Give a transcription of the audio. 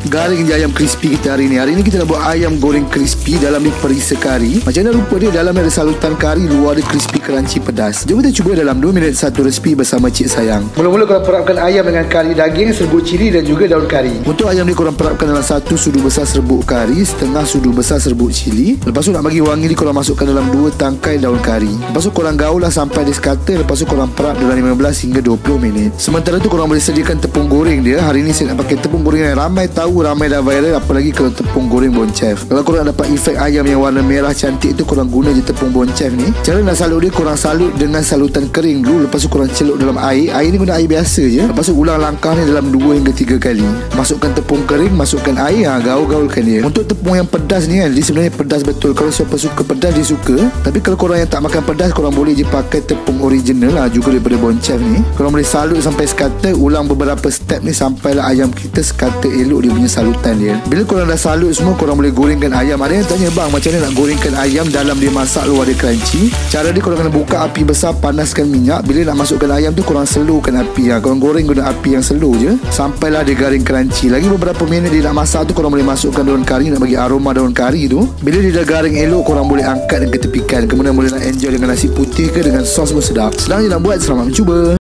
garing je ayam crispy kita hari ni. Hari ni kita nak buat ayam goreng crispy dalam ni perisa kari. Macam mana rupa dia, dalam ada salutan kari, luar dia crispy crunchy pedas. Jom kita cuba dalam 2 minit satu resipi bersama Cik Sayang. Mula-mula korang perapkan ayam dengan kari daging, serbuk cili dan juga daun kari. Untuk ayam ni korang perapkan dalam 1 sudu besar serbuk kari, setengah sudu besar serbuk cili. Lepas tu nak bagi wangi ni korang masukkan dalam 2 tangkai daun kari. Lepas tu korang gaul lah sampai dia sekata. Lepas tu korang perap dalam 15 hingga 20 minit. Sementara tu korang boleh sediakan tepung goreng dia. Hari ni saya nak pakai tepung goreng yang ramai tahu, ramai dah viral. Apalagi kalau tepung goreng Bon Chef. Kalau korang dapat efek ayam yang warna merah cantik tu, korang guna je tepung Bon Chef ni. Cara nak salut dia, korang salut dengan salutan kering dulu. Lepas tu korang celup dalam air. Air ni guna air biasa je. Lepas tu ulang langkah ni dalam 2 hingga 3 kali. Masukkan tepung kering, masukkan air, gaul-gaulkan dia. Untuk tepung yang pedas ni kan, dia sebenarnya pedas betul. Kalau siapa suka pedas, dia suka. Tapi kalau korang yang tak makan pedas, korang boleh je pakai tepung original lah, juga daripada Bon Chef ni. Korang boleh salut sampai sekata. Ulang beberapa step ni sampailah ayam kita sekata elok dia punya salutan dia. Bila korang dah salut semua, korang boleh gorengkan ayam. Ada yang tanya, bang, macam mana nak gorengkan ayam dalam dia masak, luar dia crunchy? Cara dia, korang kena buka api besar, panaskan minyak. Bila nak masukkan ayam tu, korang slowkan api. Korang goreng guna api yang slow je sampailah dia garing crunchy. Lagi beberapa minit dia nak masak tu, korang boleh masukkan daun kari, nak bagi aroma daun kari tu. Bila dia dah garing elok, korang boleh angkat dan ketepikan. Kemudian boleh nak enjoy dengan nasi putih ke dengan sos pun sedap. Senang je nak buat. Selamat mencuba.